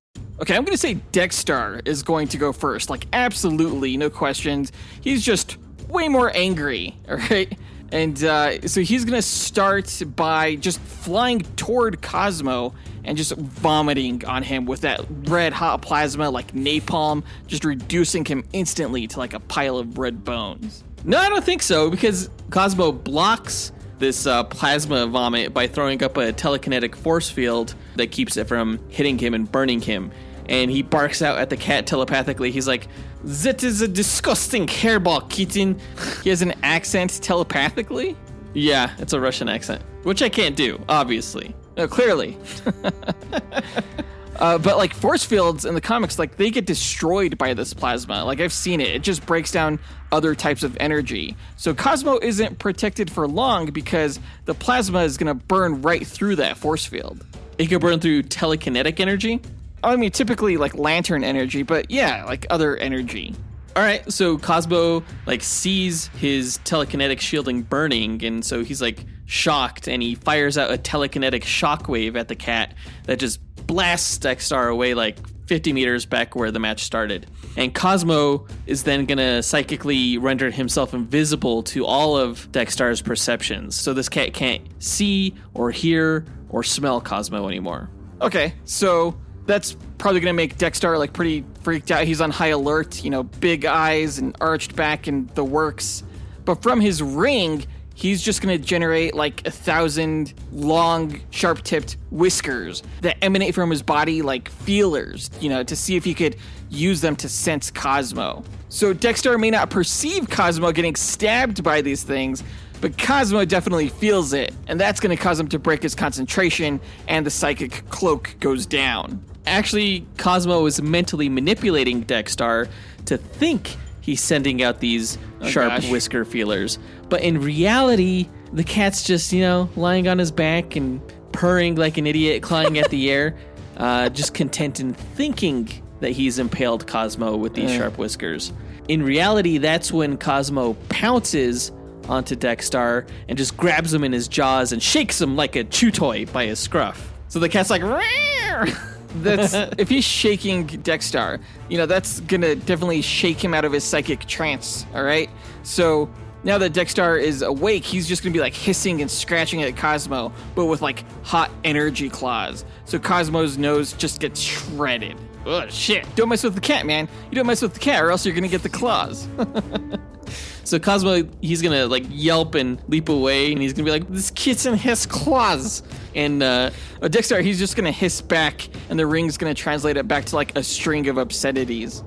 Okay, I'm going to say Dex-Starr is going to go first. Like, absolutely, no questions. He's just way more angry, all right? And so he's going to start by just flying toward Cosmo and just vomiting on him with that red hot plasma like napalm, just reducing him instantly to like a pile of red bones. No, I don't think so, because Cosmo blocks this plasma vomit by throwing up a telekinetic force field that keeps it from hitting him and burning him. And he barks out at the cat telepathically. He's like, "That is a disgusting hairball, kitten." He has an accent telepathically? Yeah, it's a Russian accent, which I can't do, obviously. No, clearly. But like force fields in the comics, like they get destroyed by this plasma. Like I've seen it. It just breaks down other types of energy. So Cosmo isn't protected for long because the plasma is going to burn right through that force field. It can burn through telekinetic energy? I mean, typically like lantern energy, but yeah, like other energy. All right, so Cosmo like sees his telekinetic shielding burning, and so he's like shocked, and he fires out a telekinetic shockwave at the cat that just blasts Dex-Starr away like 50 meters back where the match started. And Cosmo is then gonna psychically render himself invisible to all of Dex-Starr's perceptions, so this cat can't see or hear or smell Cosmo anymore. Okay, so that's probably going to make Dex-Starr like pretty freaked out. He's on high alert, you know, big eyes and arched back and the works. But from his ring, he's just going to generate like 1,000 long, sharp-tipped whiskers that emanate from his body like feelers, you know, to see if he could use them to sense Cosmo. So Dex-Starr may not perceive Cosmo getting stabbed by these things, but Cosmo definitely feels it, and that's going to cause him to break his concentration, and the psychic cloak goes down. Actually, Cosmo is mentally manipulating Dex-Starr to think he's sending out these sharp whisker feelers. But in reality, the cat's just, you know, lying on his back and purring like an idiot, clawing at the air, just content in thinking that he's impaled Cosmo with these sharp whiskers. In reality, that's when Cosmo pounces onto Dex-Starr and just grabs him in his jaws and shakes him like a chew toy by his scruff. So the cat's like, "Rawr!" That's if he's shaking Dex-Starr, that's gonna definitely shake him out of his psychic trance. All right, so now that Dex-Starr is awake, he's just gonna be like hissing and scratching at Cosmo, but with like hot energy claws. So Cosmo's nose just gets shredded. Oh shit! Don't mess with the cat, man. You don't mess with the cat, or else you're gonna get the claws. So Cosmo, he's gonna like yelp and leap away, and he's gonna be like, "This kitten has claws." And Dex-Starr, he's just gonna hiss back, and the ring's gonna translate it back to like a string of obscenities.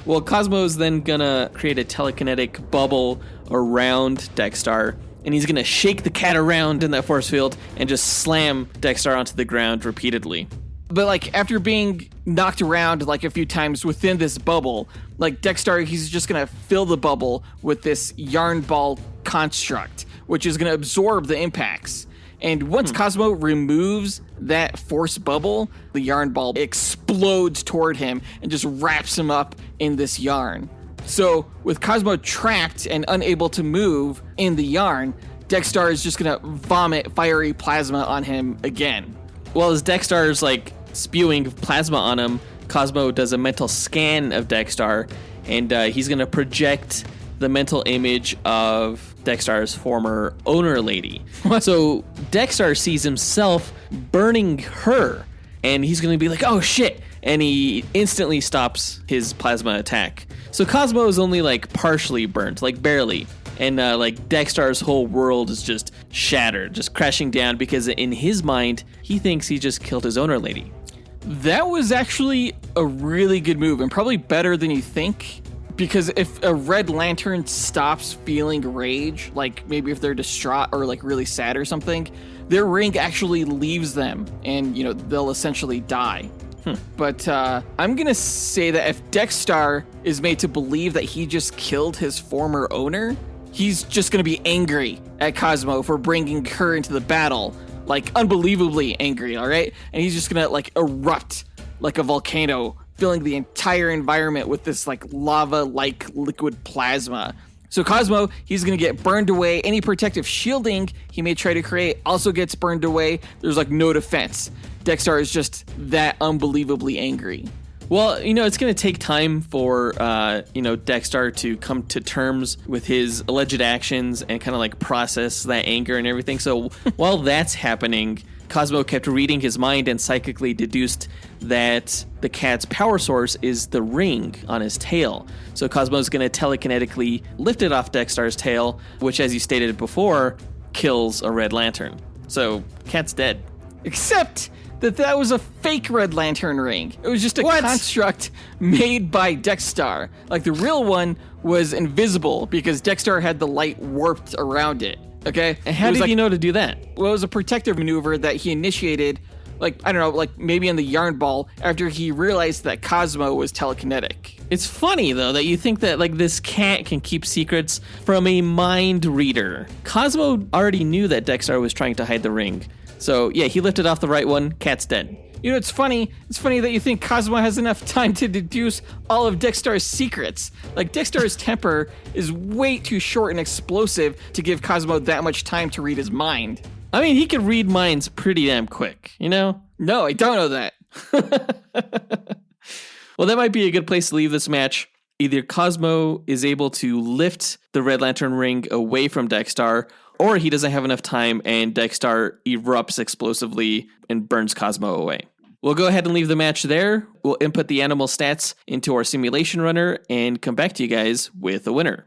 Well, Cosmo's then gonna create a telekinetic bubble around Dex-Starr, and he's gonna shake the cat around in that force field and just slam Dex-Starr onto the ground repeatedly. But like after being knocked around like a few times within this bubble, like Dex-Starr, he's just gonna fill the bubble with this yarn ball construct, which is gonna absorb the impacts. And once Cosmo removes that force bubble, the yarn ball explodes toward him and just wraps him up in this yarn. So with Cosmo trapped and unable to move in the yarn, Dex-Starr is just gonna vomit fiery plasma on him again. Well, as Dex-Star's like spewing plasma on him, Cosmo does a mental scan of Dex-Starr, and he's going to project the mental image of Dex-Star's former owner lady. So Dex-Starr sees himself burning her, and he's going to be like, "Oh shit!" And he instantly stops his plasma attack. So Cosmo is only like partially burnt, like barely. And like Dex-Star's whole world is just shattered, just crashing down, because in his mind, he thinks he just killed his owner lady. That was actually a really good move, and probably better than you think. Because if a Red Lantern stops feeling rage, like maybe if they're distraught or like really sad or something, their ring actually leaves them, and they'll essentially die. But I'm gonna say that if Dex-Starr is made to believe that he just killed his former owner, he's just gonna be angry at Cosmo for bringing her into the battle, like unbelievably angry, all right? And he's just gonna like erupt like a volcano, filling the entire environment with this like lava-like liquid plasma. So Cosmo, he's gonna get burned away. Any protective shielding he may try to create also gets burned away. There's like no defense. Dex-Starr is just that unbelievably angry. Well, it's going to take time for, Dex-Starr to come to terms with his alleged actions and kind of like process that anger and everything. So while that's happening, Cosmo kept reading his mind and psychically deduced that the cat's power source is the ring on his tail. So Cosmo's going to telekinetically lift it off Dex-Star's tail, which, as you stated before, kills a Red Lantern. So cat's dead. Except that was a fake Red Lantern ring. It was just a construct made by Dex-Starr. Like the real one was invisible because Dex-Starr had the light warped around it. Okay? And how did he know to do that? Well, it was a protective maneuver that he initiated, like, I don't know, like maybe in the yarn ball after he realized that Cosmo was telekinetic. It's funny, though, that you think that, like, this cat can keep secrets from a mind reader. Cosmo already knew that Dex-Starr was trying to hide the ring. So, yeah, he lifted off the right one, cat's dead. It's funny. It's funny that you think Cosmo has enough time to deduce all of Dex-Star's secrets. Like, Dex-Star's temper is way too short and explosive to give Cosmo that much time to read his mind. I mean, he could read minds pretty damn quick, No, I don't know that. Well, that might be a good place to leave this match. Either Cosmo is able to lift the Red Lantern ring away from Dex-Starr, or he doesn't have enough time and Dex-Starr erupts explosively and burns Cosmo away. We'll go ahead and leave the match there. We'll input the animal stats into our simulation runner and come back to you guys with a winner.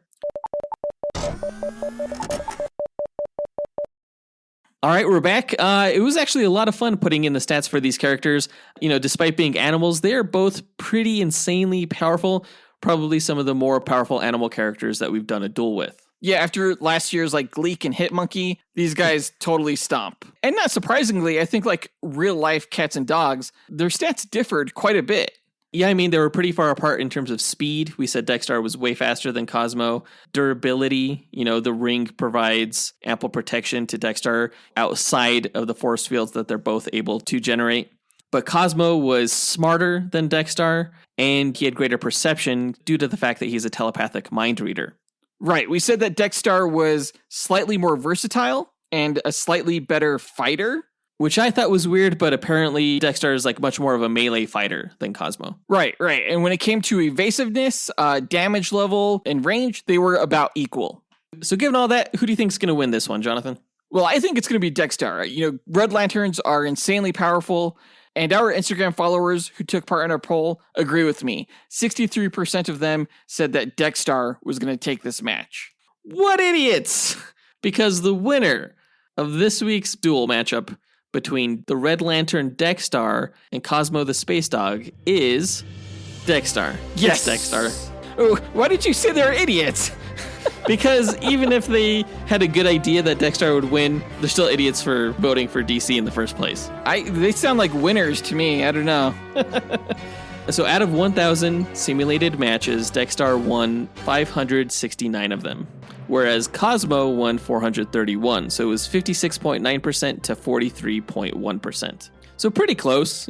All right, we're back. It was actually a lot of fun putting in the stats for these characters. Despite being animals, they're both pretty insanely powerful. Probably some of the more powerful animal characters that we've done a duel with. Yeah, after last year's like Gleek and Hitmonkey, these guys totally stomp. And not surprisingly, I think like real life cats and dogs, their stats differed quite a bit. Yeah, I mean, they were pretty far apart in terms of speed. We said Dex-Starr was way faster than Cosmo. Durability, the ring provides ample protection to Dex-Starr outside of the force fields that they're both able to generate. But Cosmo was smarter than Dex-Starr, and he had greater perception due to the fact that he's a telepathic mind reader. Right. We said that Dex-Starr was slightly more versatile and a slightly better fighter. Which I thought was weird, but apparently Dex-Starr is like much more of a melee fighter than Cosmo. Right. And when it came to evasiveness, damage level, and range, they were about equal. So given all that, who do you think is going to win this one, Jonathan? Well, I think it's going to be Dex-Starr. Red Lanterns are insanely powerful, and our Instagram followers who took part in our poll agree with me. 63% of them said that Dex-Starr was going to take this match. What idiots! Because the winner of this week's duel matchup between the Red Lantern Dex-Starr and Cosmo the Spacedog is Dex-Starr. Yes, Dex-Starr. Oh, why did you say they're idiots? Because even if they had a good idea that Dex-Starr would win, they're still idiots for voting for DC in the first place. They sound like winners to me. I don't know. So out of 1,000 simulated matches, Dex-Starr won 569 of them, whereas Cosmo won 431. So it was 56.9% to 43.1%. So pretty close,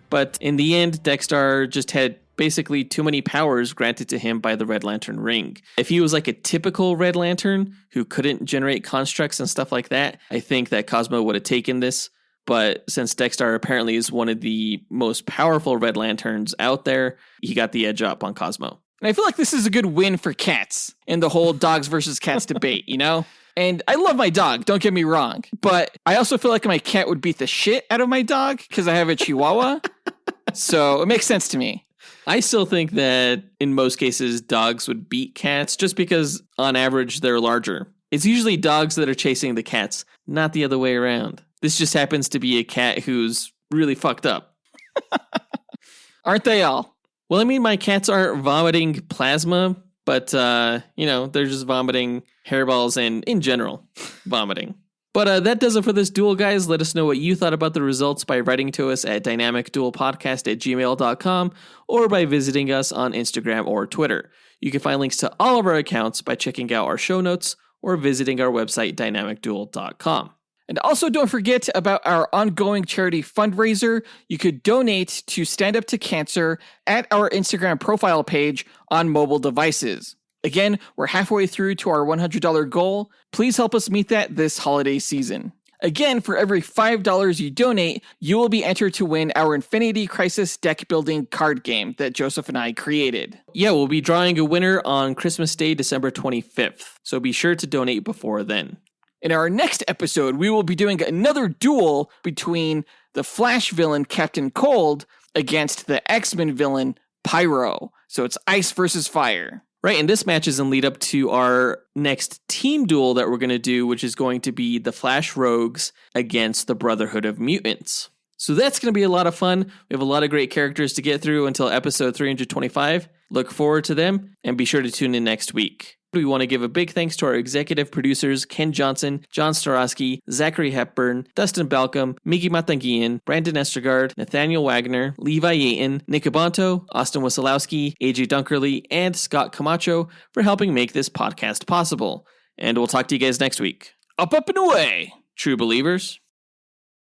but in the end, Dex-Starr just had basically too many powers granted to him by the Red Lantern ring. If he was like a typical Red Lantern who couldn't generate constructs and stuff like that, I think that Cosmo would have taken this. But since Dex-Starr apparently is one of the most powerful Red Lanterns out there, he got the edge up on Cosmo. And I feel like this is a good win for cats in the whole dogs versus cats debate, And I love my dog, don't get me wrong. But I also feel like my cat would beat the shit out of my dog because I have a Chihuahua. So it makes sense to me. I still think that in most cases, dogs would beat cats just because on average they're larger. It's usually dogs that are chasing the cats, not the other way around. This just happens to be a cat who's really fucked up. Aren't they all? Well, I mean, my cats aren't vomiting plasma, but, they're just vomiting hairballs and, in general, vomiting. But that does it for this duel, guys. Let us know what you thought about the results by writing to us at dynamicduelpodcast@gmail.com or by visiting us on Instagram or Twitter. You can find links to all of our accounts by checking out our show notes or visiting our website, dynamicduel.com. And also don't forget about our ongoing charity fundraiser. You could donate to Stand Up to Cancer at our Instagram profile page on mobile devices. Again, we're halfway through to our $100 goal. Please help us meet that this holiday season. Again, for every $5 you donate, you will be entered to win our Infinity Crisis deck building card game that Joseph and I created. Yeah, we'll be drawing a winner on Christmas Day, December 25th. So be sure to donate before then. In our next episode, we will be doing another duel between the Flash villain Captain Cold against the X-Men villain Pyro. So it's ice versus fire. Right, and this match is in lead up to our next team duel that we're going to do, which is going to be the Flash Rogues against the Brotherhood of Mutants. So that's going to be a lot of fun. We have a lot of great characters to get through until episode 325. Look forward to them, and be sure to tune in next week. We want to give a big thanks to our executive producers, Ken Johnson, John Starosky, Zachary Hepburn, Dustyn Balcom, Miggy Matanguihan, Brandon Estergard, Nathaniel Wagner, Levi Yeaton, Nick Abanto, Austin Wesolowski, AJ Dunkerley, and Scott Camacho for helping make this podcast possible. And we'll talk to you guys next week. Up and away, true believers.